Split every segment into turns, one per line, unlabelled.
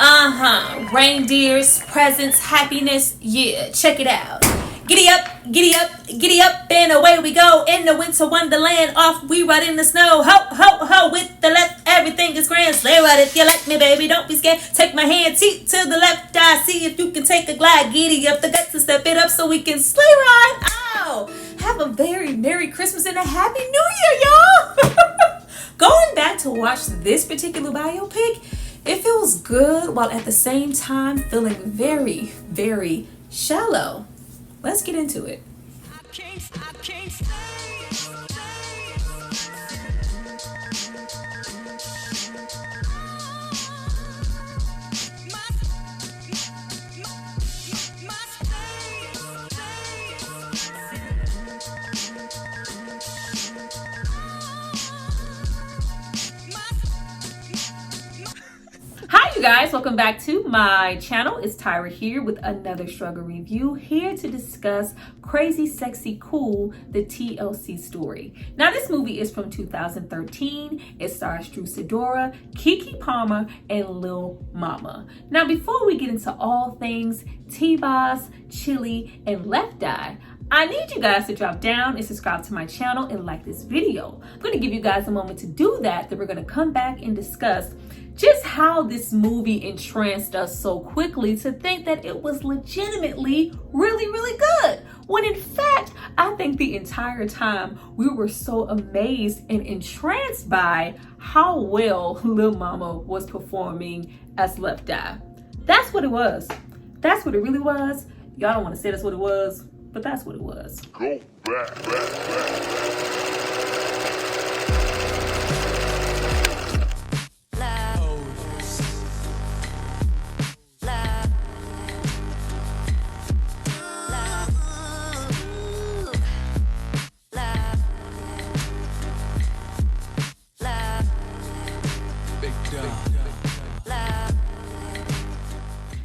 Reindeers, presents, happiness. Yeah, check it out. Giddy up, giddy up, giddy up, and away we go in the winter wonderland. Off we ride in the snow. Ho, ho, ho, with the left, everything is grand. Sleigh ride if you like me, baby, don't be scared. Take my hand, teet to the left, I see if you can take a glide. Giddy up the guts and step it up so we can sleigh ride. Ow! Have a very Merry Christmas and a Happy New Year, y'all! Going back to watch this particular biopic, it feels good while at the same time feeling very, very shallow. Let's get into it. I can't stay. Hi you guys, welcome back to my channel. It's Tyra here with another struggle review, here to discuss Crazy Sexy Cool, the TLC Story. Now this movie is from 2013. It stars Drew Sidora, Keke Palmer, and Lil Mama. Now before we get into all things T-Boz, Chilli, and Left Eye, I need you guys to drop down and subscribe to my channel and like this video. I'm going to give you guys a moment to do that, then we're going to come back and discuss just how this movie entranced us so quickly to think that it was legitimately really good. When in fact, I think the entire time we were so amazed and entranced by how well Lil Mama was performing as Left Eye. That's what it was. That's what it really was. Y'all don't want to say that's what it was, but that's what it was. Go back.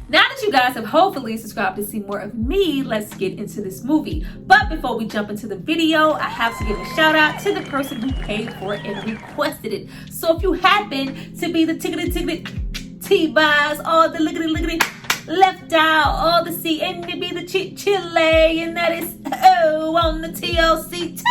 Now that you guys have hopefully subscribed to see more of me, let's get into this movie. But before we jump into the video, I have to give a shout out to the person who paid for it and requested it. So if you happen to be the tickety T-Boz, all the lickety Left Eye, all the C, and to be the Chilli, and that is on the TLC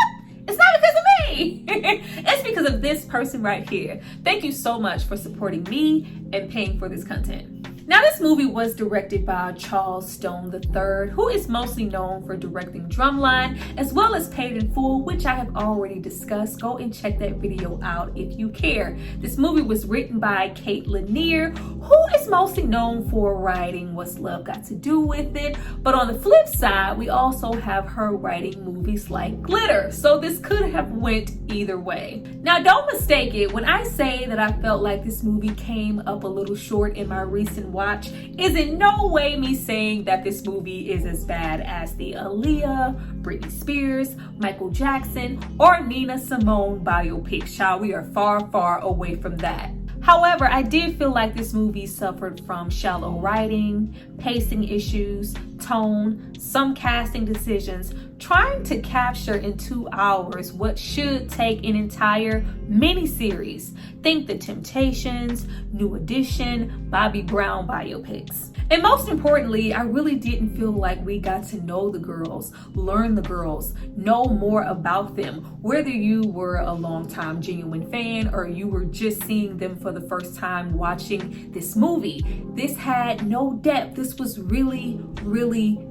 it's not because of me. It's because of this person right here. Thank you so much for supporting me and paying for this content. Now, this movie was directed by Charles Stone III, who is mostly known for directing Drumline, as well as Paid in Full, which I have already discussed. Go and check that video out if you care. This movie was written by Kate Lanier, who is mostly known for writing What's Love Got to Do with It. But on the flip side, we also have her writing movies like Glitter. So this could have went either way. Now, don't mistake it. When I say that I felt like this movie came up a little short in my recent watch, is in no way me saying that this movie is as bad as the Aaliyah, Britney Spears, Michael Jackson, or Nina Simone biopics. Child, we are far away from that. However, I did feel like this movie suffered from shallow writing, pacing issues, tone, some casting decisions, trying to capture in 2 hours what should take an entire miniseries. Think The Temptations, New Edition, Bobby Brown biopics. And most importantly, I really didn't feel like we got to know the girls, learn the girls, know more about them, whether you were a longtime genuine fan or you were just seeing them for the first time watching this movie. This had no depth. This was really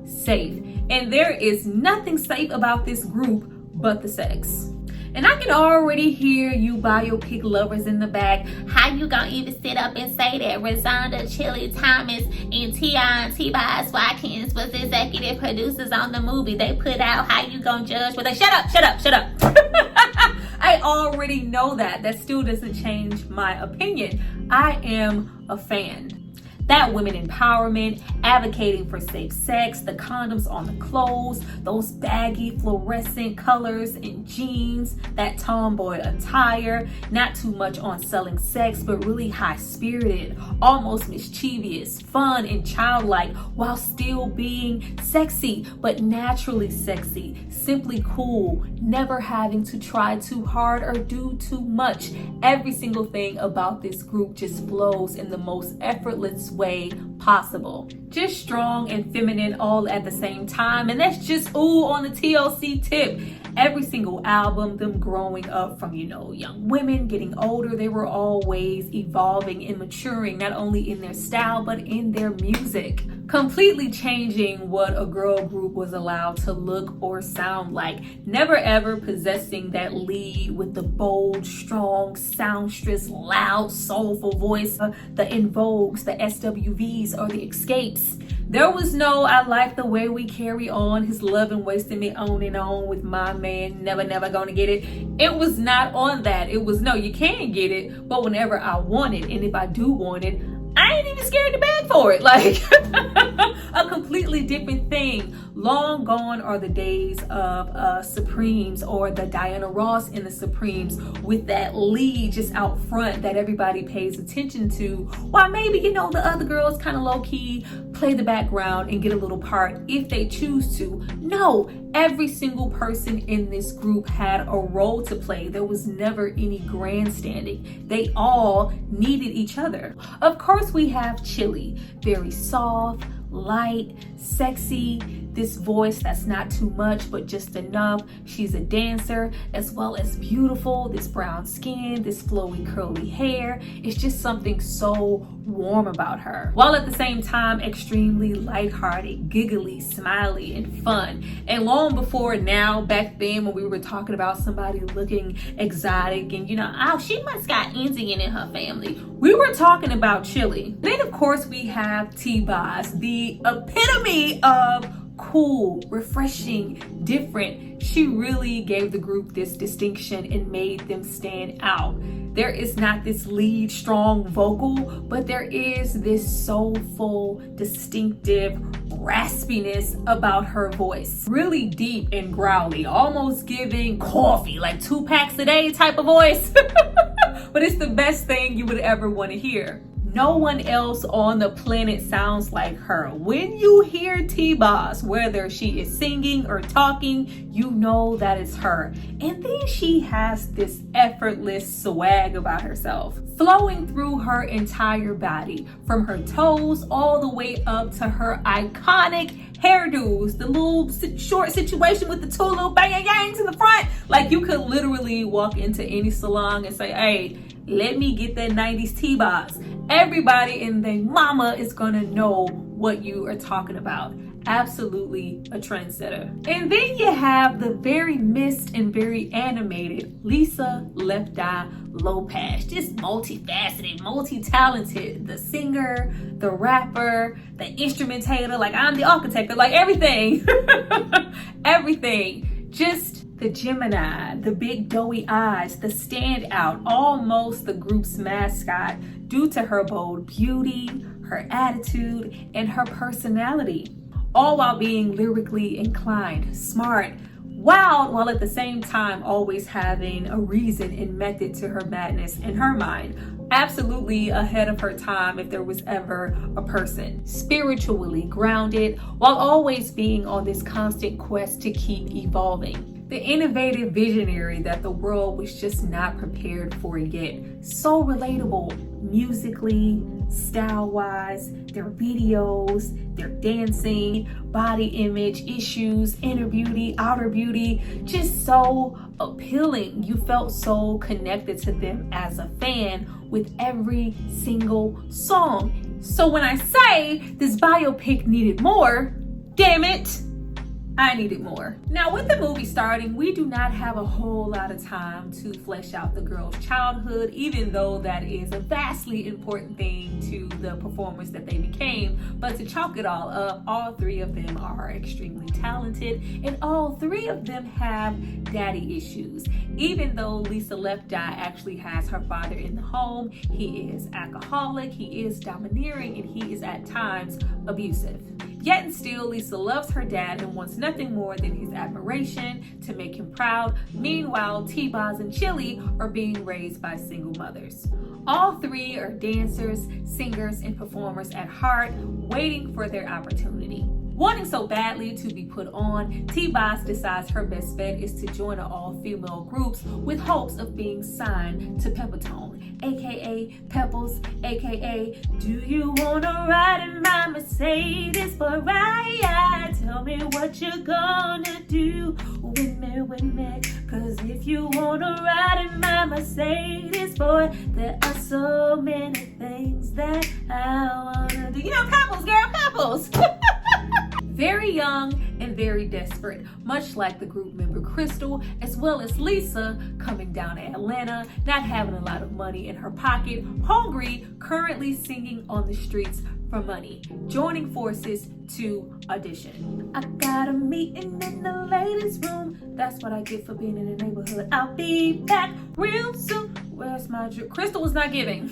safe. And there is nothing safe about this group but the sex. And I can already hear you biopic lovers in the back. How you gonna even sit up and say that Rozonda, Chilli, Thomas, and Tionne, T-Boz, Watkins was executive producers on the movie they put out? How you gonna judge? Shut up. I already know that. That still doesn't change my opinion. I am a fan. That women empowerment, advocating for safe sex, the condoms on the clothes, those baggy fluorescent colors and jeans, that tomboy attire, not too much on selling sex, but really high-spirited, almost mischievous, fun and childlike, while still being sexy, but naturally sexy, simply cool, never having to try too hard or do too much. Every single thing about this group just flows in the most effortless way possible. Just strong and feminine all at the same time, and that's just on the TLC tip. Every single album, them growing up from, young women getting older, they were always evolving and maturing, not only in their style, but in their music. Completely changing what a girl group was allowed to look or sound like. Never ever possessing that lead with the bold, strong, soundstress, loud, soulful voice, the In Vogues, the SWVs, or the Escapes. There was no, I like the way we carry on, his love and wasting me on and on with my man, never gonna get it. It was not on that. It was, no, you can get it, but whenever I want it, and if I do want it, I ain't even scared to beg for it. Like, a completely different thing. Long gone are the days of Supremes or the Diana Ross in the Supremes with that lead just out front that everybody pays attention to. While maybe, the other girls kind of low-key play the background and get a little part if they choose to. No, every single person in this group had a role to play. There was never any grandstanding. They all needed each other. Of course, we have Chilli, very soft, light, sexy, this voice that's not too much but just enough. She's a dancer as well as beautiful, this brown skin, this flowy curly hair. It's just something so warm about her, while at the same time extremely lighthearted, giggly, smiley, and fun. And long before now, back then when we were talking about somebody looking exotic and oh, she must got Indian in her family, we were talking about Chilli. Then of course we have T-Boz, the epitome of cool, refreshing, different. She really gave the group this distinction and made them stand out. There is not this lead strong vocal, but there is this soulful, distinctive raspiness about her voice. Really deep and growly, almost giving coffee, like 2 packs a day type of voice. But it's the best thing you would ever want to hear. No one else on the planet sounds like her. When you hear T-Boz, whether she is singing or talking, you know that it's her. And then she has this effortless swag about herself, flowing through her entire body, from her toes all the way up to her iconic hairdos, the little short situation with the 2 little bang-yangs in the front. Like, you could literally walk into any salon and say, hey, let me get that 90s T-Boz. Everybody and their mama is gonna know what you are talking about. Absolutely a trendsetter. And then you have the very missed and very animated Lisa Left Eye Lopez. Just multifaceted, multi-talented. The singer, the rapper, the instrumentator, like I'm the architect, like everything. Everything. Just the Gemini, the big doughy eyes, the standout, almost the group's mascot, due to her bold beauty, her attitude, and her personality. All while being lyrically inclined, smart, wild, while at the same time always having a reason and method to her madness in her mind. Absolutely ahead of her time if there was ever a person. Spiritually grounded, while always being on this constant quest to keep evolving. The innovative visionary that the world was just not prepared for yet. So relatable musically, style-wise, their videos, their dancing, body image issues, inner beauty, outer beauty, just so appealing. You felt so connected to them as a fan with every single song. So when I say this biopic needed more, damn it, I needed more. Now, with the movie starting, we do not have a whole lot of time to flesh out the girl's childhood, even though that is a vastly important thing to the performers that they became. But to chalk it all up, all 3 of them are extremely talented, and all 3 of them have daddy issues. Even though Lisa Left Eye actually has her father in the home, he is alcoholic, he is domineering, and he is at times abusive. Yet and still, Lisa loves her dad and wants nothing more than his admiration to make him proud. Meanwhile, T-Boz and Chilli are being raised by single mothers. All 3 are dancers, singers, and performers at heart, waiting for their opportunity. Wanting so badly to be put on, T-Boz decides her best bet is to join an all-female groups with hopes of being signed to Peppertone. aka Pebbles, aka do you wanna ride in my Mercedes for a ride? Tell me what you're gonna do with me, cause if you wanna ride in my Mercedes, boy, there are so many things that I wanna do. You know, Pebbles, girl, Pebbles. Very young and very desperate, much like the group member Crystal, as well as Lisa, coming down to Atlanta, not having a lot of money in her pocket, hungry, currently singing on the streets for money, joining forces to audition. I got a meeting in the ladies' room, that's what I get for being in the neighborhood. I'll be back real soon. Where's my drink? Crystal was not giving.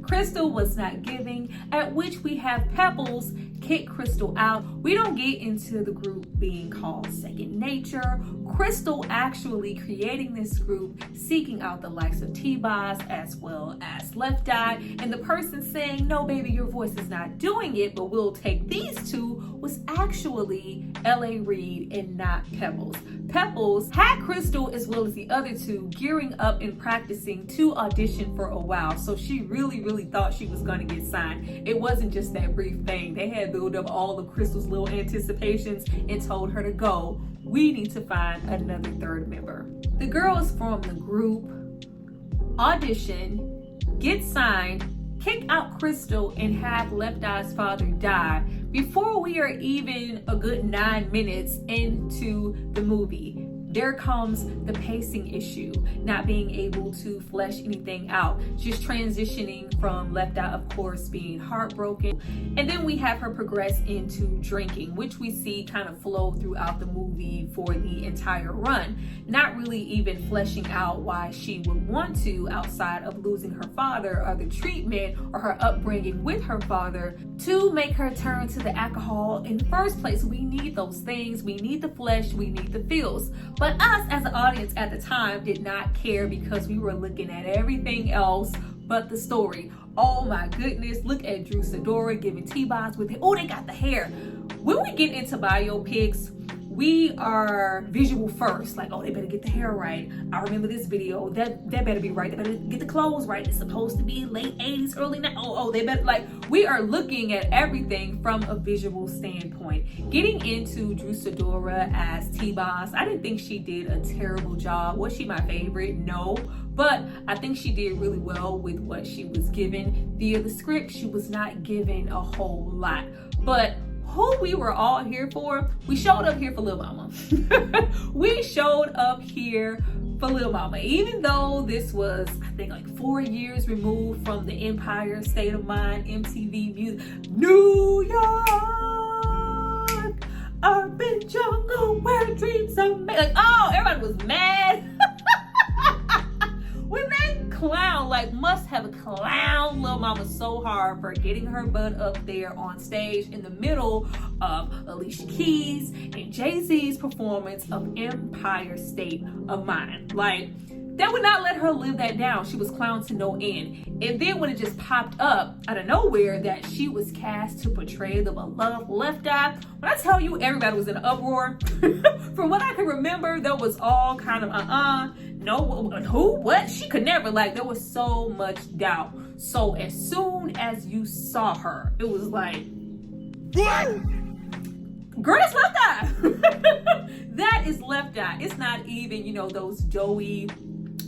Crystal was not giving, at which we have Pebbles kick Crystal out. We don't get into the group being called Second Nature. Crystal actually creating this group, seeking out the likes of T-Boz as well as Left Eye, and the person saying, no baby, your voice is not doing it, but we'll take these two, was actually L.A. Reid and not Pebbles. Pebbles had Crystal as well as the other two gearing up and practicing to audition for a while, so she really thought she was going to get signed. It wasn't just that brief thing. They had built up all of Crystal's little anticipations and told her to go. We need to find another third member. The girls from the group audition, get signed, kick out Crystal, and have Left Eye's father die before we are even a good 9 minutes into the movie. There comes the pacing issue, not being able to flesh anything out, just transitioning from Left Eye, of course, being heartbroken. And then we have her progress into drinking, which we see kind of flow throughout the movie for the entire run, not really even fleshing out why she would want to, outside of losing her father or the treatment or her upbringing with her father, to make her turn to the alcohol in the first place. We need those things. We need the flesh. We need the feels. But us as an audience at the time did not care because we were looking at everything else but the story. Oh my goodness, look at Drew Sidora giving T-Boz with it. Oh, they got the hair. When we get into biopics, we are visual first. Like, oh, they better get the hair right. I remember this video. That better be right. They better get the clothes right. It's supposed to be late 80s, early 90s. Oh, they better, like, we are looking at everything from a visual standpoint. Getting into Drew Sidora as T-Boz, I didn't think she did a terrible job. Was she my favorite? No. But I think she did really well with what she was given. Via the script, she was not given a whole lot. But who we were all here for, we showed up here for Lil Mama. We showed up here for Lil Mama. Even though this was, I think, like 4 years removed from the Empire State of Mind, MTV Music, New York, urban jungle where dreams are made. Like, oh, everybody was mad. When that clown, like, must have clowned Lil Mama so hard for getting her butt up there on stage in the middle of Alicia Keys and Jay-Z's performance of Empire State of Mind. Like, that would not let her live that down. She was clowned to no end. And then when it just popped up out of nowhere that she was cast to portray the beloved Left Eye, when I tell you everybody was in an uproar, from what I can remember, that was all kind of no, who, what? She could never, like, there was so much doubt. So as soon as you saw her, it was like, girl, that's Left Eye. That is Left Eye. It's not even, you know, those doughy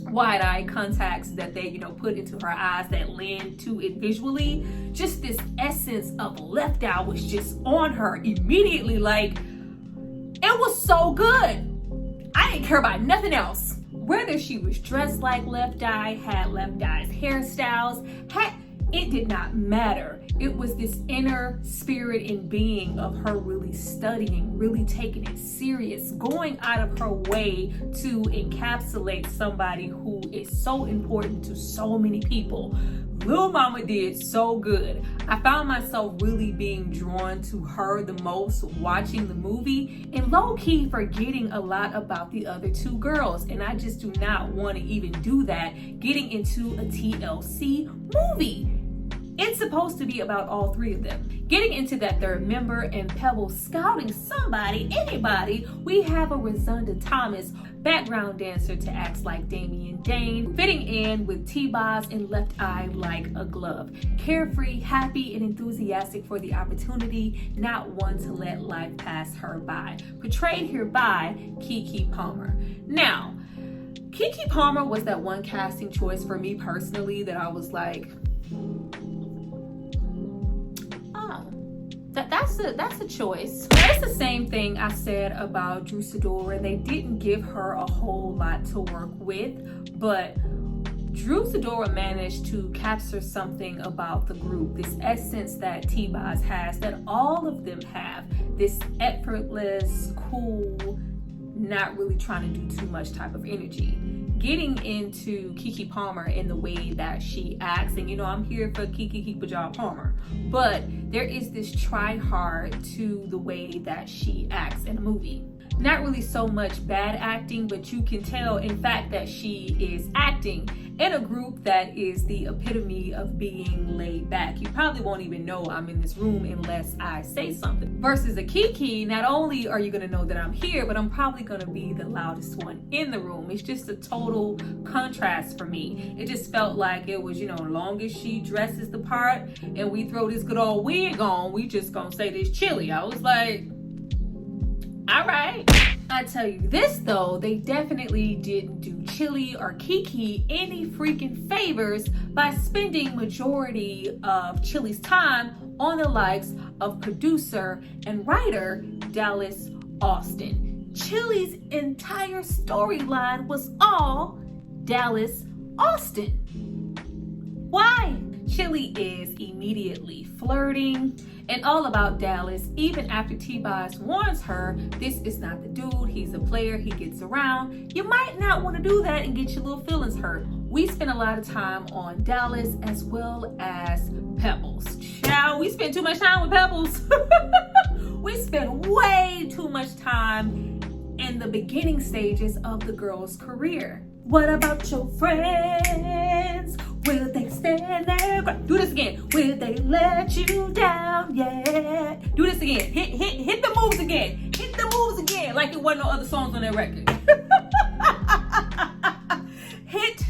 wide-eye contacts that they, you know, put into her eyes that lend to it visually. Just this essence of Left Eye was just on her immediately. Like, it was so good. I didn't care about nothing else. Whether she was dressed like Left Eye, had Left Eye's hairstyles, it did not matter. It was this inner spirit and being of her really studying, really taking it serious, going out of her way to encapsulate somebody who is so important to so many people. Lil Mama did so good. I found myself really being drawn to her the most watching the movie, and low-key forgetting a lot about the other two girls. And I just do not want to even do that getting into a TLC movie. It's supposed to be about all three of them. Getting into that third member and Pebbles scouting somebody, anybody, we have a Rozonda Thomas background dancer to acts like Damien Dane, fitting in with T-Boz and Left Eye like a glove. Carefree, happy, and enthusiastic for the opportunity, not one to let life pass her by. Portrayed here by Keke Palmer. Now, Keke Palmer was that one casting choice for me personally that I was like, oh, that's a choice. It's the same thing I said about Drew Sidora. They didn't give her a whole lot to work with, but Drew Sidora managed to capture something about the group, this essence that T-Boz has, that all of them have, this effortless, cool, not really trying to do too much type of energy. Getting into Keke Palmer in the way that she acts, and I'm here for Keke Palmer, but there is this try hard to the way that she acts in a movie. Not really so much bad acting, but you can tell in fact that she is acting in a group that is the epitome of being laid back. You probably won't even know I'm in this room unless I say something. Versus a Keke, not only are you gonna know that I'm here, but I'm probably gonna be the loudest one in the room. It's just a total contrast for me. It just felt like it was, long as she dresses the part and we throw this good old wig on, we just gonna say this Chilli. I was like, all right. I tell you this though, they definitely didn't do Chilli or Keke any freaking favors by spending majority of Chilli's time on the likes of producer and writer Dallas Austin. Chilli's entire storyline was all Dallas Austin. Why? Chilli is immediately flirting and all about Dallas, even after T-Boz warns her, this is not the dude, he's a player, he gets around. You might not want to do that and get your little feelings hurt. We spent a lot of time on Dallas as well as Pebbles. Child, we spent too much time with Pebbles. We spent way too much time in the beginning stages of the girl's career. What about your friends? Will they stand there? Do this again. Will they let you down? Yeah. Do this again. Hit the moves again. Hit the moves again. Like it wasn't no other songs on that record. Hit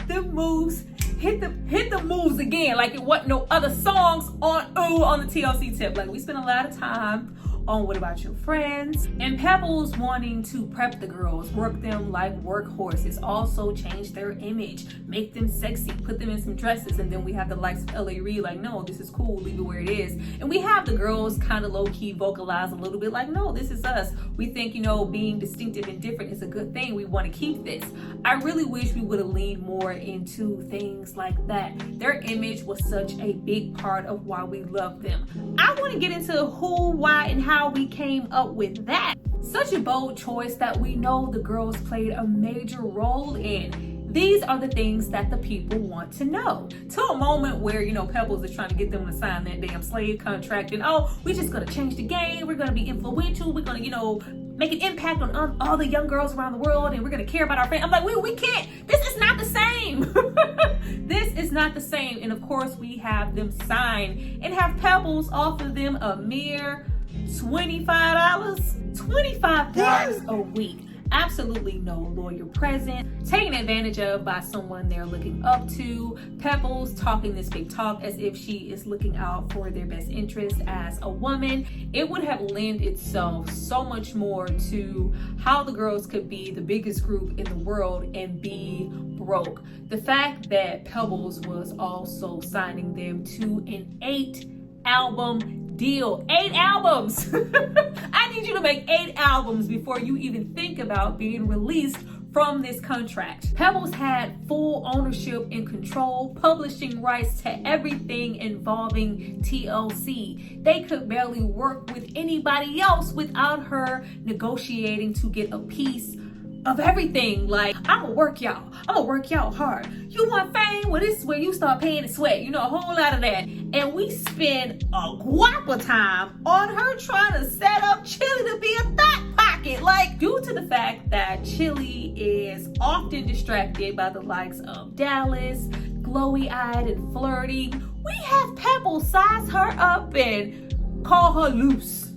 the moves. Hit the moves again. Like it wasn't no other songs on the TLC tip. Like we spent a lot of time on What About Your Friends, and Pebbles wanting to prep the girls, work them like workhorses, also change their image, make them sexy, put them in some dresses. And then we have the likes of L.A. Reid like, no, this is cool, leave it where it is. And we have the girls kind of low-key vocalize a little bit like, no, this is us. We think, being distinctive and different is a good thing. We want to keep this. I really wish we would have leaned more into things like that. Their image was such a big part of why we love them. I want to get into who, why, and how we came up with that. Such a bold choice that we know the girls played a major role in. These are the things that the people want to know. To a moment where, Pebbles is trying to get them to sign that damn slave contract and, we're just going to change the game. We're going to be influential. We're going to, make an impact on all the young girls around the world and we're going to care about our family. I'm like, we can't. This is not the same. This is not the same. And of course, we have them sign and have Pebbles offer them a mere $25 a week. Absolutely no lawyer present, taken advantage of by someone they're looking up to. Pebbles talking this big talk as if she is looking out for their best interest as a woman. It would have lent itself so much more to how the girls could be the biggest group in the world and be broke. The fact that Pebbles was also signing them to an 8-album deal. 8 albums. I need you to make 8 albums before you even think about being released from this contract. Pebbles had full ownership and control, publishing rights to everything involving TLC. They could barely work with anybody else without her negotiating to get a piece of everything. Like, I'ma work y'all hard. You want fame? Well, this is where you start paying the sweat. A whole lot of that. And we spend a guapa time on her trying to set up Chilli to be a thought pocket. Like, due to the fact that Chilli is often distracted by the likes of Dallas, glowy-eyed and flirty, we have Pebbles size her up and call her loose.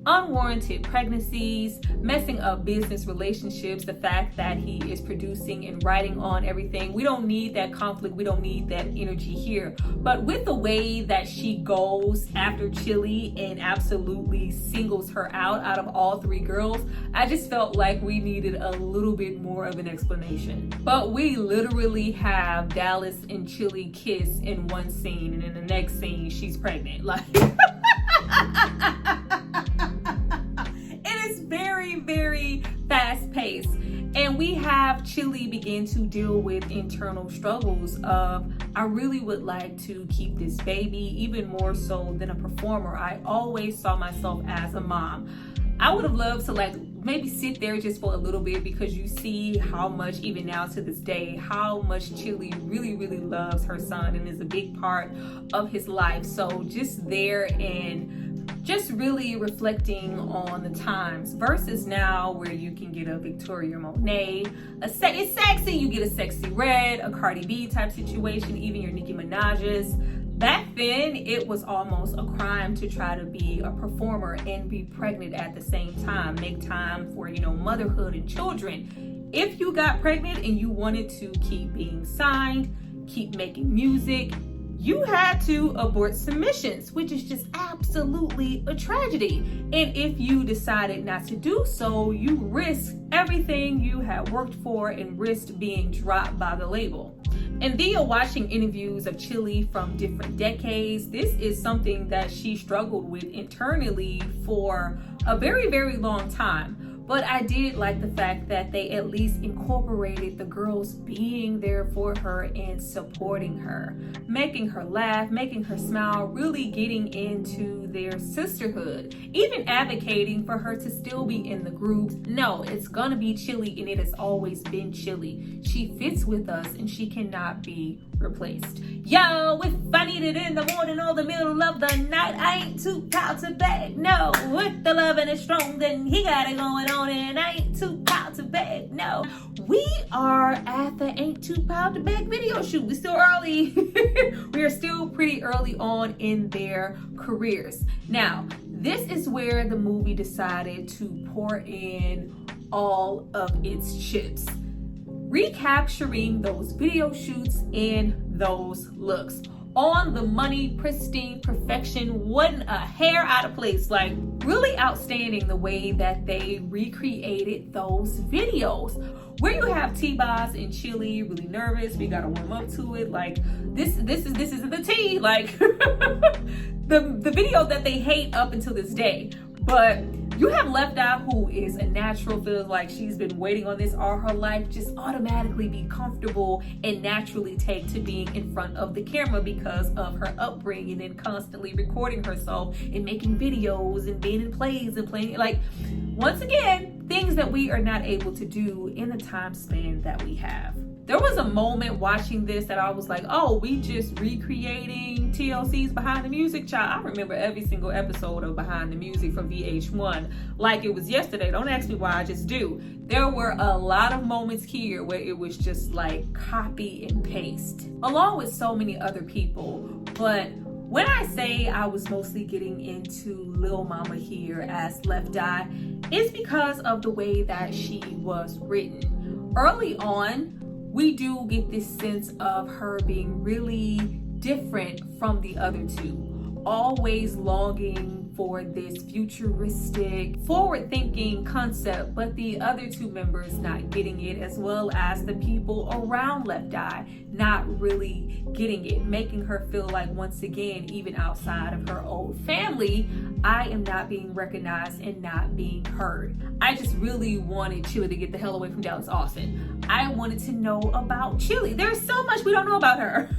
unwarranted pregnancies, messing up business relationships, the fact that he is producing and writing on everything. We don't need that conflict. We don't need that energy here. But with the way that she goes after Chilli and absolutely singles her out of all three girls, I just felt like we needed a little bit more of an explanation. But we literally have Dallas and Chilli kiss in one scene, and in the next scene, she's pregnant. Like, it is very, very fast paced. And we have Chilli begin to deal with internal struggles of, I really would like to keep this baby, even more so than a performer. I always saw myself as a mom. I would have loved to maybe sit there just for a little bit, because you see how much, even now to this day, how much Chilli really, really loves her son and is a big part of his life. So just there and just really reflecting on the times versus now, where you can get a Victoria Monet, it's sexy, you get a Sexy Red, a Cardi B type situation, even your Nicki Minaj's. Back then, it was almost a crime to try to be a performer and be pregnant at the same time. Make time for, motherhood and children. If you got pregnant and you wanted to keep being signed, keep making music, you had to abort submissions, which is just absolutely a tragedy. And if you decided not to do so, you risked everything you had worked for and risked being dropped by the label. And via watching interviews of Chilli from different decades, this is something that she struggled with internally for a very, very long time. But I did like the fact that they at least incorporated the girls being there for her and supporting her, making her laugh, making her smile, really getting into their sisterhood, even advocating for her to still be in the group. No, it's gonna be Chilli, and it has always been Chilli. She fits with us and she cannot be replaced. Yo, if I need it in the morning or the middle of the night, I ain't too proud to beg. No, if the loving is strong, then he got it going on, and I ain't too proud to beg. No, we are at the Ain't Too Proud to Beg video shoot. We're still early. We are still pretty early on in their careers. Now, this is where the movie decided to pour in all of its chips, recapturing those video shoots and those looks. On the money, pristine perfection, wasn't a hair out of place. Like, really outstanding the way that they recreated those videos. Where you have T-Boz and Chilli really nervous, we gotta warm up to it. Like, this isn't the tea. Like, the video that they hate up until this day. But you have Left Eye, who is a natural, feels like she's been waiting on this all her life, just automatically be comfortable and naturally take to being in front of the camera because of her upbringing and constantly recording herself and making videos and being in plays and playing. Like, once again, things that we are not able to do in the time span that we have. There was a moment watching this that I was like, oh, we just recreating TLC's Behind the Music, child. I remember every single episode of Behind the Music from VH1 like it was yesterday. Don't ask me why, I just do. There were a lot of moments here where it was just like copy and paste, along with so many other people. But when I say I was mostly getting into Lil Mama here as Left Eye, it's because of the way that she was written. Early on, we do get this sense of her being really different from the other two, always longing for this futuristic, forward-thinking concept, but the other two members not getting it, as well as the people around Left Eye not really getting it, making her feel like, once again, even outside of her old family, I am not being recognized and not being heard. I just really wanted Chilli to get the hell away from Dallas Austin. I wanted to know about Chilli. There's so much we don't know about her.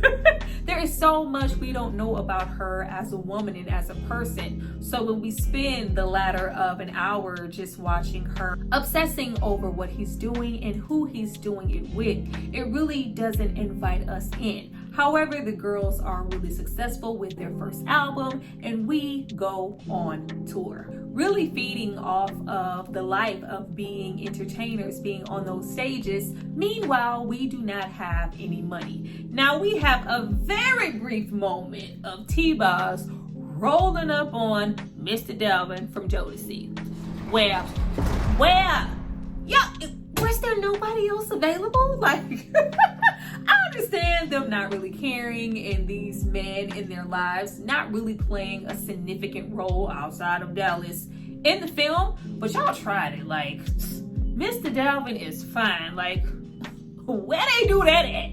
There is so much we don't know about her as a woman and as a person. So when we spend the latter of an hour just watching her obsessing over what he's doing and who he's doing it with, it really doesn't invite us in. However, the girls are really successful with their first album, and we go on tour, really feeding off of the life of being entertainers, being on those stages. Meanwhile, we do not have any money. Now, we have a very brief moment of T-Boz rolling up on Mr. Delvin from Jodeci. Where? Yeah, was there nobody else available? Like, I understand them not really caring and these men in their lives not really playing a significant role outside of Dallas in the film, but y'all tried it. Like, Mr. Delvin is fine. Like, where they do that at?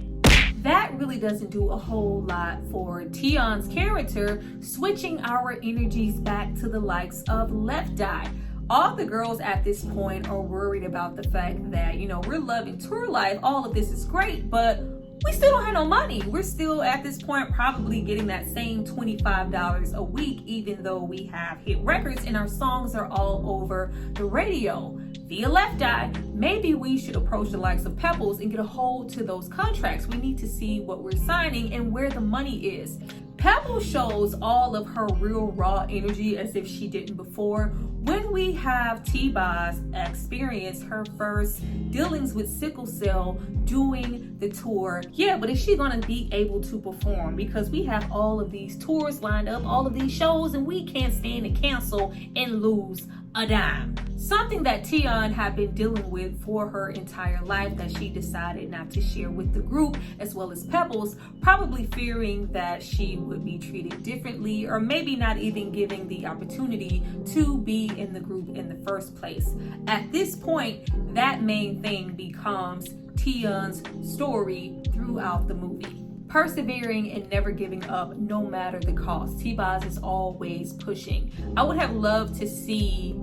That really doesn't do a whole lot for Tionne's character, switching our energies back to the likes of Left Eye. All the girls at this point are worried about the fact that, you know, we're loving tour life, all of this is great, but we still don't have no money. We're still at this point probably getting that same $25 a week, even though we have hit records and our songs are all over the radio. Via Left Eye, maybe we should approach the likes of Pebbles and get a hold to those contracts. We need to see what we're signing and where the money is. Pebbles shows all of her real raw energy as if she didn't before. When we have T-Boz experience her first dealings with sickle cell doing the tour, yeah, but is she gonna be able to perform? Because we have all of these tours lined up, all of these shows, and we can't stand to cancel and lose a dime. Something that Tionne had been dealing with for her entire life that she decided not to share with the group as well as Pebbles, probably fearing that she would be treated differently or maybe not even giving the opportunity to be in the group in the first place. At this point, that main thing becomes Tionne's story throughout the movie. Persevering and never giving up no matter the cost. T-Boz is always pushing. I would have loved to see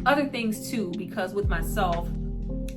other things too, because with myself,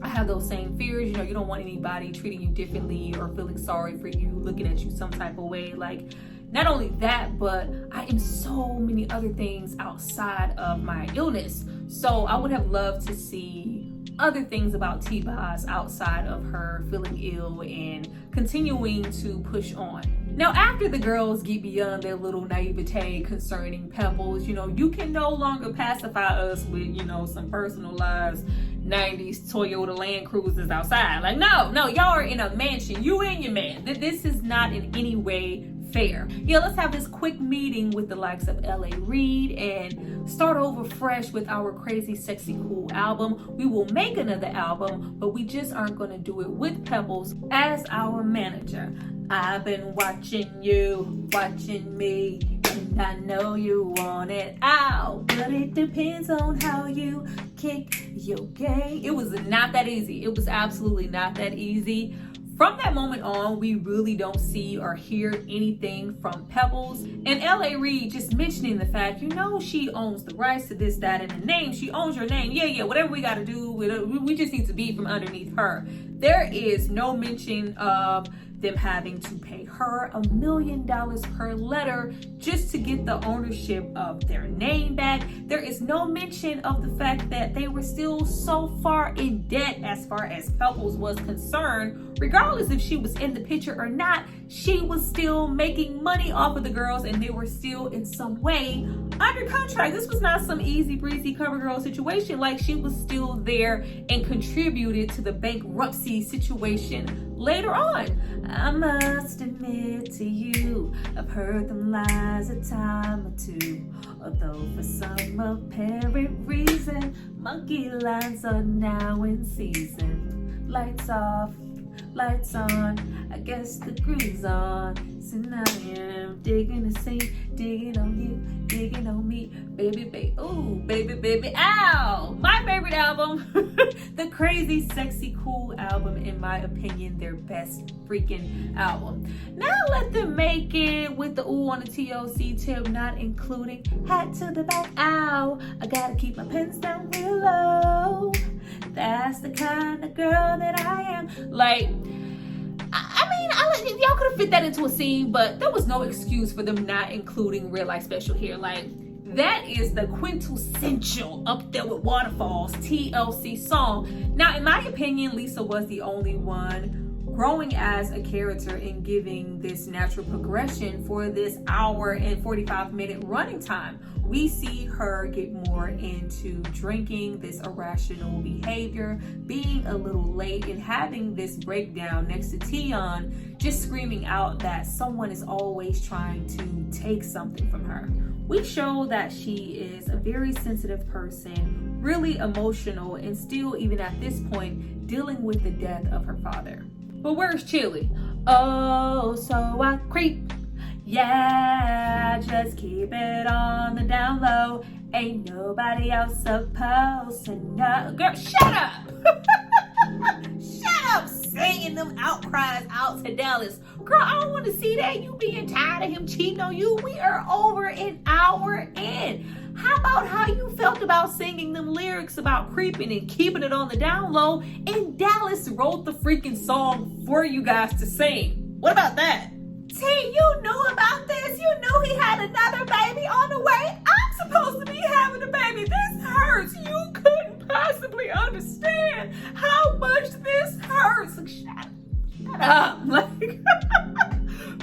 I have those same fears. You know, you don't want anybody treating you differently or feeling sorry for you, looking at you some type of way. Like, not only that, but I am so many other things outside of my illness. So I would have loved to see other things about T-Boz outside of her feeling ill and continuing to push on. Now, after the girls get beyond their little naivete concerning Pebbles, you know, you can no longer pacify us with, you know, some personalized 90s Toyota Land Cruisers outside. Like, no, y'all are in a mansion. You and your man. This is not in any way fair. Yeah, let's have this quick meeting with the likes of L.A. Reid and start over fresh with our CrazySexyCool album. We will make another album, but we just aren't going to do it with Pebbles as our manager. I've been watching you, watching me, and I know you want it out, but it depends on how you kick your game. It was not that easy. It was absolutely not that easy. From that moment on, we really don't see or hear anything from Pebbles. And L.A. Reid just mentioning the fact, you know, she owns the rights to this, that, and the name. She owns your name. Yeah, whatever we got to do, we just need to be from underneath her. There is no mention of them having to pay her $1 million per letter just to get the ownership of their name back. There is no mention of the fact that they were still so far in debt as far as Pebbles was concerned. Regardless if she was in the picture or not, she was still making money off of the girls and they were still in some way under contract. This was not some easy breezy cover girl situation. Like, she was still there and contributed to the bankruptcy situation later on. I must admit to you, I've heard them lies a time or two. Although for some apparent reason, monkey lines are now in season. Lights off, lights on, I guess the groove's on. So now I am digging the scene, digging on you, digging on me. Baby, ooh, baby, ow! My favorite album, the CrazySexyCool album, in my opinion, their best freaking album. Now let them make it with the ooh on the TLC tip, not including hat to the back, ow. I gotta keep my pants down real low. That's the kind of girl that I am. Like, y'all could have fit that into a scene, but there was no excuse for them not including Real Life Special here. Like, that is the quintessential Up There with Waterfalls TLC song. Now, in my opinion, Lisa was the only one growing as a character and giving this natural progression for this hour and 45-minute running time. We see her get more into drinking, this irrational behavior, being a little late, and having this breakdown next to Tionne, just screaming out that someone is always trying to take something from her. we show that she is a very sensitive person, really emotional, and still, even at this point, dealing with the death of her father. But where's Chilli? Oh, so I creep. Yeah, just keep it on the down low. Ain't nobody else supposed to know. Girl, shut up! Shut up singing them outcries out to Dallas. Girl, I don't want to see that. You being tired of him cheating on you. We are over an hour in. How about how you felt about singing them lyrics about creeping and keeping it on the down low, and Dallas wrote the freaking song for you guys to sing? What about that? T, you knew about this. You knew he had another baby on the way. I'm supposed to be having a baby. This hurts. You couldn't possibly understand how much this hurts. Shut up. Like,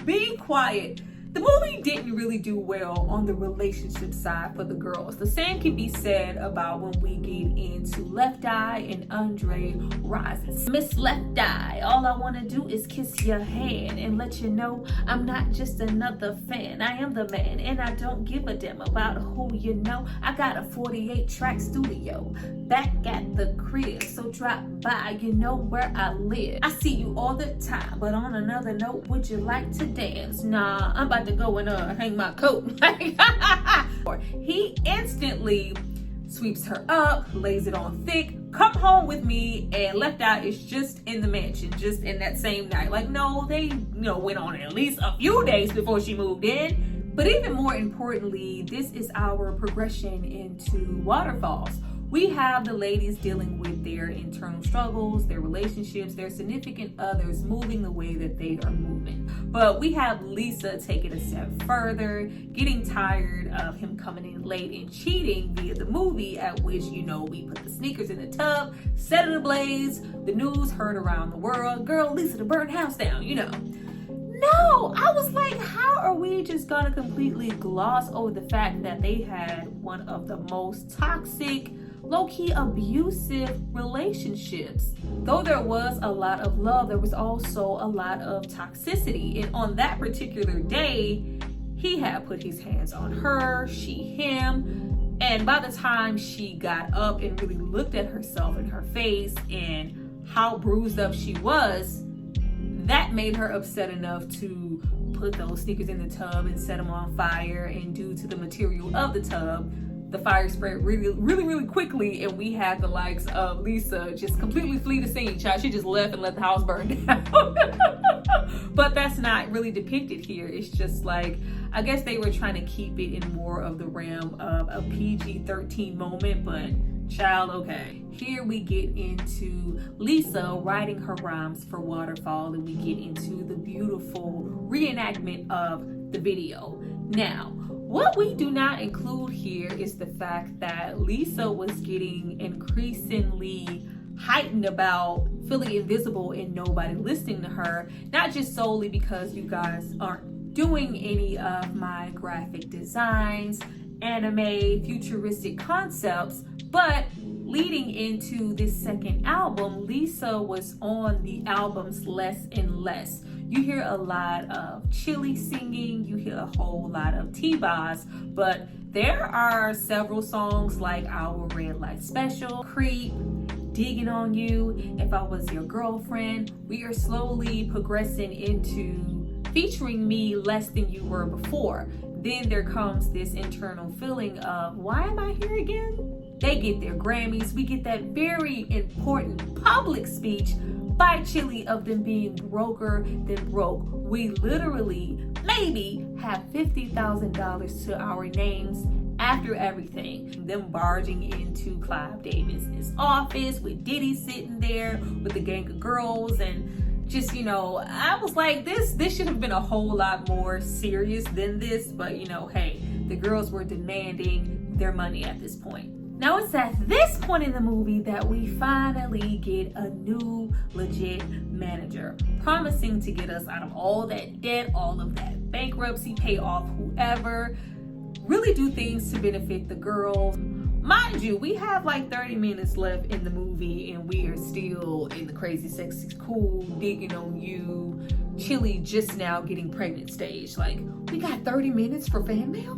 be quiet. The movie didn't really do well on the relationship side for the girls. The same can be said about when we get into Left Eye and Andre Rises. Miss Left Eye, all I want to do is kiss your hand and let you know I'm not just another fan. I am the man, and I don't give a damn about who you know. I got a 48-track studio back at the crib, so drop by, you know where I live. I see you all the time, but on another note, would you like to dance? Nah, I'm about to go and hang my coat. He instantly sweeps her up, lays it on thick, come home with me, and Left Eye is just in the mansion, just in that same night. Like, no, they went on at least a few days before she moved in. But even more importantly, this is our progression into Waterfalls. We have the ladies dealing with their internal struggles, their relationships, their significant others moving the way that they are moving. But we have Lisa taking a step further, getting tired of him coming in late and cheating via the movie, at which, we put the sneakers in the tub, set it ablaze, the news heard around the world, girl, Lisa to burn house down, No, I was like, how are we just gonna completely gloss over the fact that they had one of the most toxic, low-key abusive relationships? Though there was a lot of love, there was also a lot of toxicity. And on that particular day, he had put his hands on her, she him. And by the time she got up and really looked at herself in her face and how bruised up she was, that made her upset enough to put those sneakers in the tub and set them on fire. And due to the material of the tub, the fire spread really quickly, and we had the likes of Lisa just completely flee the scene. Child, she just left and let the house burn down. But that's not really depicted here. It's just like, I guess they were trying to keep it in more of the realm of a PG-13 moment, but child, okay. Here we get into Lisa writing her rhymes for Waterfall, and we get into the beautiful reenactment of the video. Now, what we do not include here is the fact that Lisa was getting increasingly heightened about feeling invisible and nobody listening to her, not just solely because you guys aren't doing any of my graphic designs, anime, futuristic concepts, but leading into this second album, Lisa was on the albums less and less. You hear a lot of Chilli singing, you hear a whole lot of T-Boz, but there are several songs like Our Red Light Special, Creep, Digging on You, If I Was Your Girlfriend. We are slowly progressing into featuring me less than you were before. Then there comes this internal feeling of, why am I here again? They get their Grammys. We get that very important public speech by Chilli of them being broker than broke. We literally maybe have $50,000 to our names after everything. Them barging into Clive Davis's office with Diddy sitting there with a gang of girls, and just, I was like, this should have been a whole lot more serious than this, but hey, the girls were demanding their money at this point. Now it's at this point in the movie that we finally get a new legit manager, promising to get us out of all that debt, all of that bankruptcy, pay off whoever, really do things to benefit the girls. Mind you, we have like 30 minutes left in the movie and we are still in the CrazySexyCool, Digging on You, Chilli just now getting pregnant stage. Like, we got 30 minutes for fan mail?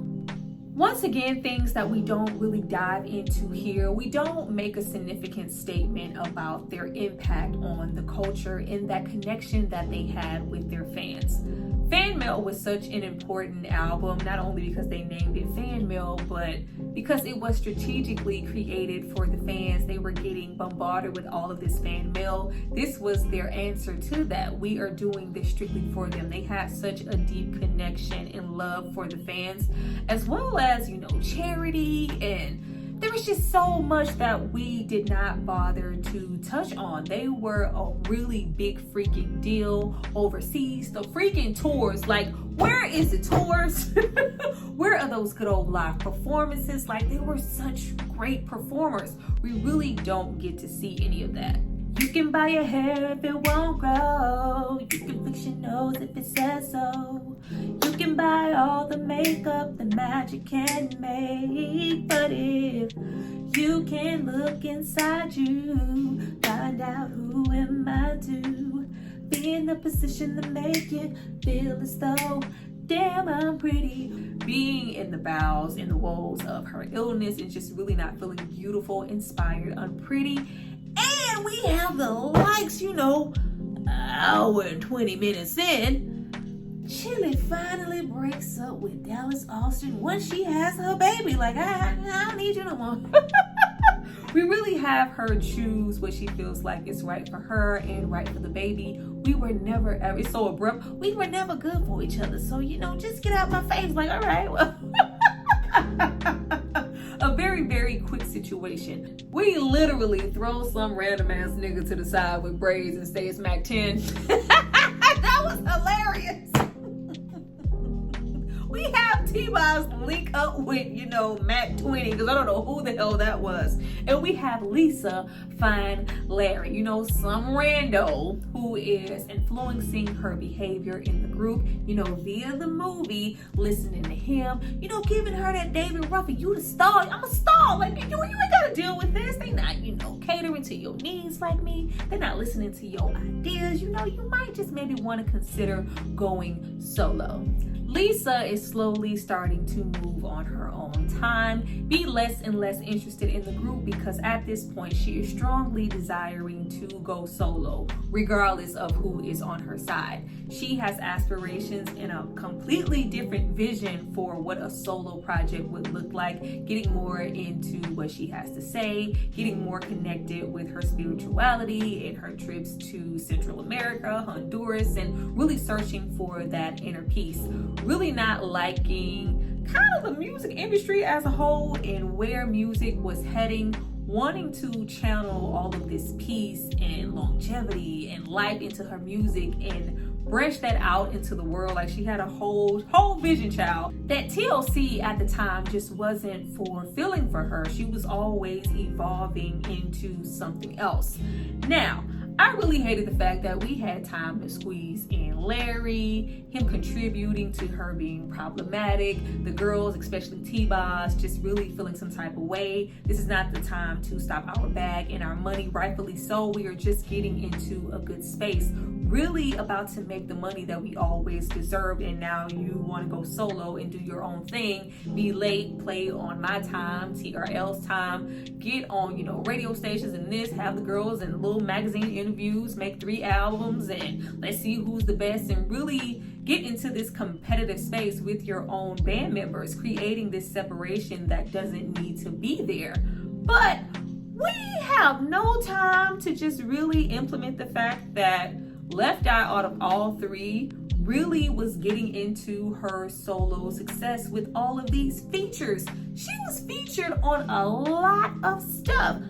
Once again, things that we don't really dive into here. We don't make a significant statement about their impact on the culture and that connection that they had with their fans. Fan Mail was such an important album, not only because they named it Fan Mail, but because it was strategically created for the fans. They were getting bombarded with all of this fan mail. This was their answer to that. We are doing this strictly for them. They had such a deep connection and love for the fans, as well as, charity, and there was just so much that we did not bother to touch on. They were a really big freaking deal overseas. The freaking tours, like, where is the tours? Where are those good old live performances? Like, they were such great performers. We really don't get to see any of that. You can buy your hair if it won't grow. You can fix your nose if it says so. You can buy all the makeup the magic can make. But if you can look inside you, find out who am I to be in the position to make it feel as though, damn, I'm pretty. Being in the bows and the woes of her illness and just really not feeling beautiful, inspired, unpretty. And we have the likes, hour and 20 minutes in, Chilli finally breaks up with Dallas Austin once she has her baby. Like, I don't need you no more. We really have her choose what she feels like is right for her and right for the baby. We were never ever, it's so abrupt, we were never good for each other. So, just get out my face. Like, all right, well. A very, very quick situation. We literally throw some random ass nigga to the side with braids and say it's Mac 10. That was hilarious. We have T-Boz link up with, Mac 20, because I don't know who the hell that was. And we have Lisa find Larry, some rando who is influencing her behavior in the group, via the movie, listening to him, giving her that David Ruffin, you the star, I'm a star, like, you ain't gotta deal with this. They not, catering to your needs like me. They're not listening to your ideas. You might just maybe want to consider going solo. Lisa is slowly starting to move on her own time, be less and less interested in the group, because at this point she is strongly desiring to go solo, regardless of who is on her side. She has aspirations and a completely different vision for what a solo project would look like, getting more into what she has to say, getting more connected with her spirituality and her trips to Central America, Honduras, and really searching for that inner peace. Really not liking kind of the music industry as a whole and where music was heading, wanting to channel all of this peace and longevity and life into her music and branch that out into the world. Like, she had a whole vision, child, that TLC at the time just wasn't fulfilling for her. She was always evolving into something else. Now, I really hated the fact that we had time to squeeze in Larry, him contributing to her being problematic, the girls, especially T-Boz, just really feeling some type of way. This is not the time to stop our bag and our money, rightfully so. We are just getting into a good space, really about to make the money that we always deserved, and now you want to go solo and do your own thing, be late, play on my time, TRL's time, get on, radio stations and this, have the girls in little magazine interviews, make 3 albums, and let's see who's the best, and really get into this competitive space with your own band members, creating this separation that doesn't need to be there. But we have no time to just really implement the fact that Left Eye, out of all 3, really was getting into her solo success with all of these features. She was featured on a lot of stuff.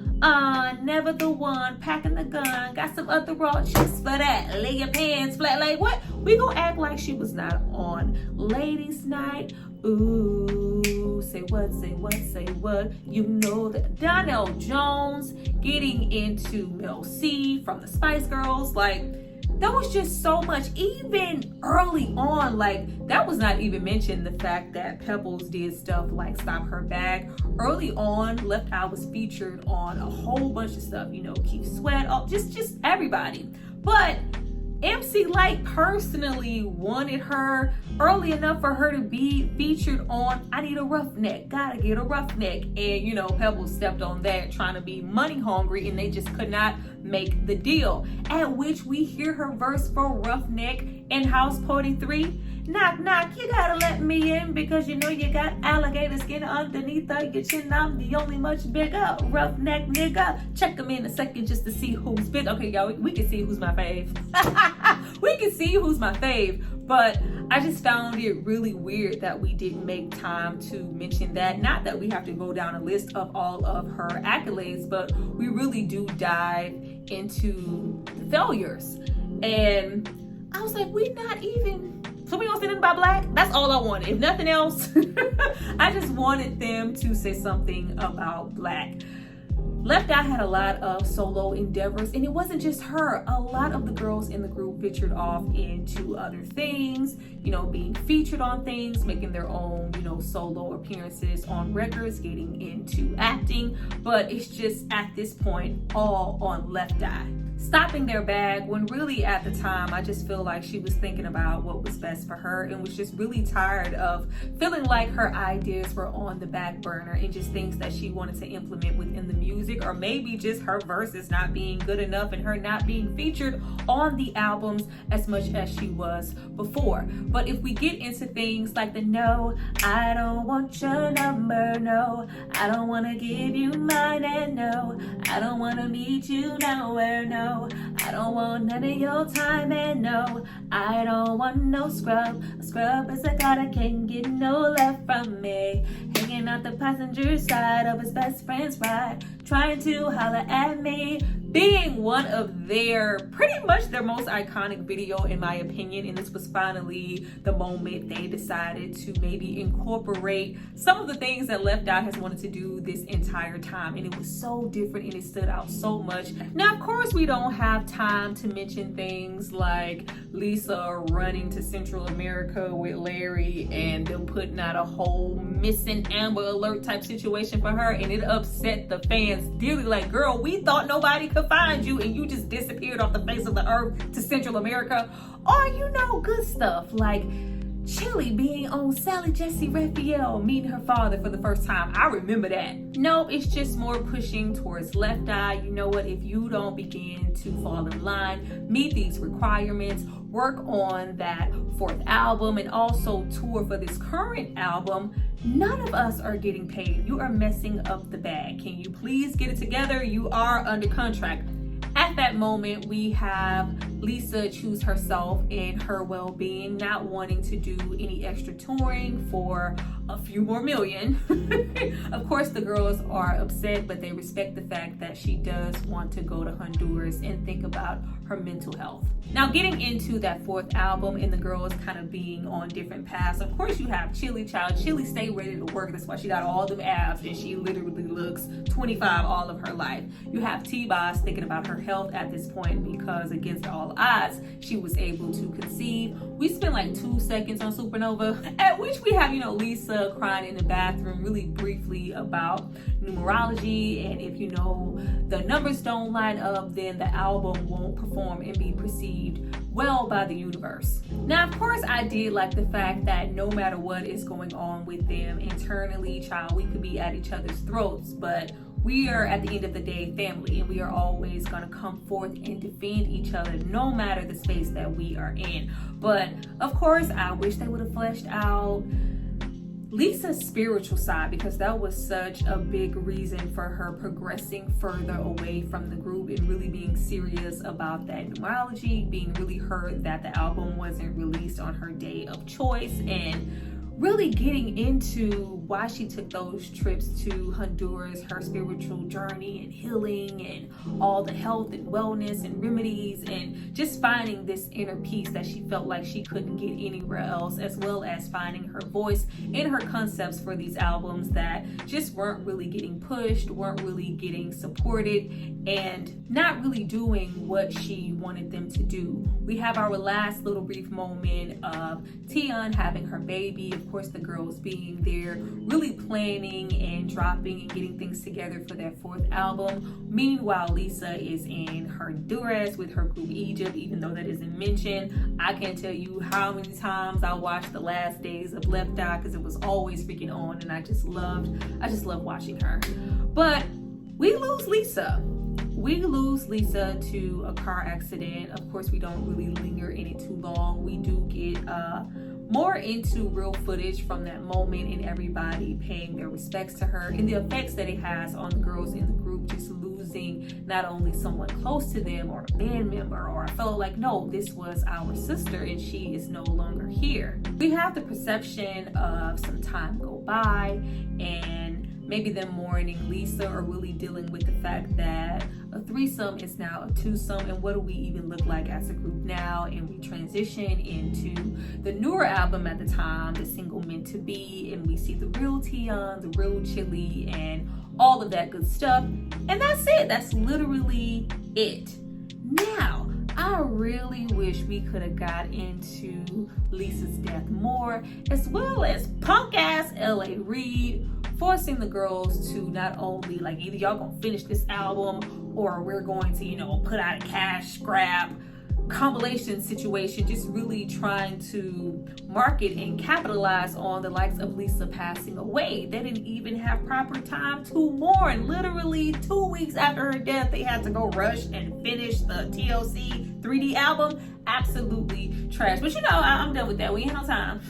Never the One, Packing the Gun, got some other raw chicks for that, lay your pants flat, like what? We gonna act like she was not on Ladies Night. Ooh, say what, say what, say what. That Donnell Jones getting into Mel C from the Spice Girls, like, there was just so much, even early on, like, that was not even mentioned, the fact that Pebbles did stuff like Stop Her Bag. Early on, Left Eye was featured on a whole bunch of stuff, Keith Sweat, just everybody. But MC Lyte personally wanted her early enough for her to be featured on I Need a Roughneck, Gotta Get a Roughneck. And you know, Pebbles stepped on that trying to be money hungry, and they just could not make the deal. At which we hear her verse for Roughneck in House Party 3. Knock, knock, you gotta let me in because you know you got alligator skin underneath your chin. I'm the only much bigger roughneck nigga. Check them in a second just to see who's big. Okay, y'all, we can see who's my fave. We can see who's my fave. But I just found it really weird that we didn't make time to mention that. Not that we have to go down a list of all of her accolades, but we really do dive into the failures. And I was like, we not even... So we don't say nothing about Black? That's all I wanted. If nothing else, I just wanted them to say something about Black. Left Eye had a lot of solo endeavors, and it wasn't just her. A lot of the girls in the group ventured off into other things, you know, being featured on things, making their own, you know, solo appearances on records, getting into acting. But it's just at this point all on Left Eye. Stopping their bag when really at the time I just feel like she was thinking about what was best for her and was just really tired of feeling like her ideas were on the back burner and just things that she wanted to implement within the music, or maybe just her verses not being good enough and her not being featured on the albums as much as she was before. But if we get into things like the no, I don't want your number, no, I don't want to give you mine, and no, I don't want to meet you nowhere, no, I don't want none of your time, and no, I don't want no scrub. A scrub is a guy that can't get no love from me. Hanging out the passenger side of his best friend's ride, trying to holler at me. Being one of their, pretty much their most iconic video in my opinion, and this was finally the moment they decided to maybe incorporate some of the things that Left Eye has wanted to do this entire time, and it was so different and it stood out so much. Now of course we don't have time to mention things like Lisa running to Central America with Larry and them putting out a whole missing Amber Alert type situation for her, and it upset the fans dearly. Like, girl, we thought nobody could find you and you just disappeared off the face of the earth to Central America. Or, you know, good stuff like Chilli being on Sally Jessy Raphael, meeting her father for the first time. I remember that. No, it's just more pushing towards Left Eye. You know what? If you don't begin to fall in line, meet these requirements, work on that fourth album, and also tour for this current album, none of us are getting paid. You are messing up the bag. Can you please get it together? You are under contract. At that moment, we have Lisa choose herself and her well-being, not wanting to do any extra touring for a few more million. Of course, the girls are upset, but they respect the fact that she does want to go to Honduras and think about her mental health. Now, getting into that fourth album and the girls kind of being on different paths, of course you have Chilli. Child, Chilli stay ready to work. That's why she got all them abs and she literally looks 25 all of her life. You have T-Boz thinking about her health at this point because against all odds, she was able to conceive. We spent like 2 seconds on Supernova, at which we have, you know, Lisa crying in the bathroom really briefly about numerology, and if you know the numbers don't line up, then the album won't perform and be perceived well by the universe. Now, of course, I did like the fact that no matter what is going on with them internally, child, we could be at each other's throats, but we are at the end of the day family, and we are always going to come forth and defend each other no matter the space that we are in. But of course, I wish they would have fleshed out Lisa's spiritual side, because that was such a big reason for her progressing further away from the group and really being serious about that numerology, being really hurt that the album wasn't released on her day of choice, and really getting into why she took those trips to Honduras, her spiritual journey and healing and all the health and wellness and remedies, and just finding this inner peace that she felt like she couldn't get anywhere else, as well as finding her voice and her concepts for these albums that just weren't really getting pushed, weren't really getting supported, and not really doing what she wanted them to do. We have our last little brief moment of Tionne having her baby, of course the girls being there, really planning and dropping and getting things together for their 4th album. Meanwhile, Lisa is in her derives with her group Egypt, even though that isn't mentioned. I can't tell you how many times I watched the last days of Left Eye because it was always freaking on, and I just loved watching her. But we lose Lisa. We lose Lisa to a car accident. Of course, we don't really linger in it too long. We do get more into real footage from that moment and everybody paying their respects to her and the effects that it has on the girls in the group, just losing not only someone close to them or a band member or a fellow, like, no, this was our sister and she is no longer here. We have the perception of some time go by and maybe them mourning Lisa or really dealing with the fact that a threesome is now a twosome, and what do we even look like as a group now? And we transition into the newer album at the time, the single Meant to Be, and we see the real Tionne, the real Chilli, and all of that good stuff. And that's it. That's literally it. Now, I really wish we could have got into Lisa's death more, as well as punk ass LA Reid forcing the girls to not only, like, either y'all gonna finish this album or we're going to, you know, put out a cash grab compilation situation, just really trying to market and capitalize on the likes of Lisa passing away. They didn't even have proper time to mourn. Literally 2 weeks after her death, they had to go rush and finish the TLC 3D album. Absolutely trash. But you know, I'm done with that. We ain't no time.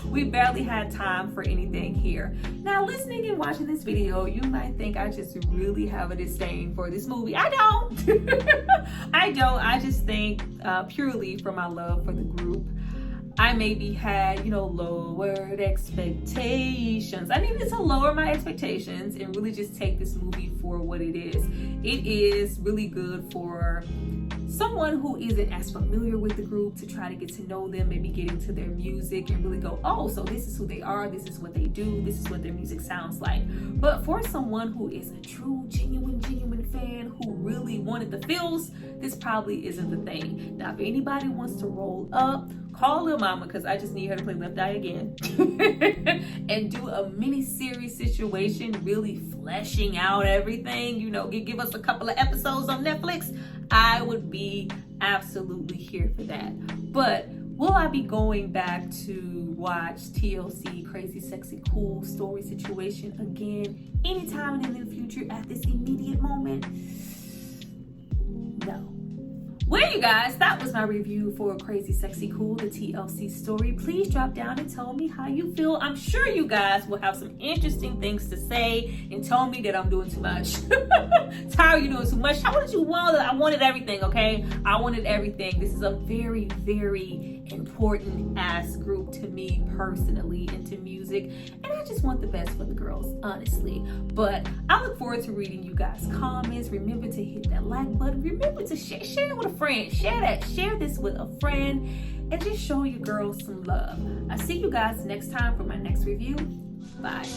We barely had time for anything here. Now, listening and watching this video, you might think I just really have a disdain for this movie. I don't. I don't. I just think purely for my love for the group, I maybe had, you know, lowered expectations. I needed to lower my expectations and really just take this movie for what it is. It is really good for someone who isn't as familiar with the group to try to get to know them, maybe get into their music and really go, oh, so this is who they are, this is what they do, this is what their music sounds like. But for someone who is a true, genuine fan who really wanted the feels, this probably isn't the thing. Now, if anybody wants to roll up, call Lil Mama, because I just need her to play Left Eye again and do a mini-series situation, really fleshing out everything, you know, give us a couple of episodes on Netflix. I would be absolutely here for that. But will I be going back to watch TLC CrazySexyCool story situation again anytime in the future at this immediate moment? No. Well, you guys, that was my review for CrazySexyCool, the TLC story. Please drop down and tell me how you feel. I'm sure you guys will have some interesting things to say and tell me that I'm doing too much. Tyra, you're doing too much. How did you want it? I wanted everything, okay? I wanted everything. This is a very, very important ass group to me personally and to music. And I just want the best for the girls, honestly. But I look forward to reading you guys' comments. Remember to hit that like button. Remember to share it with a friend. Share this with a friend and just show your girls some love. I'll see you guys next time for my next review. Bye.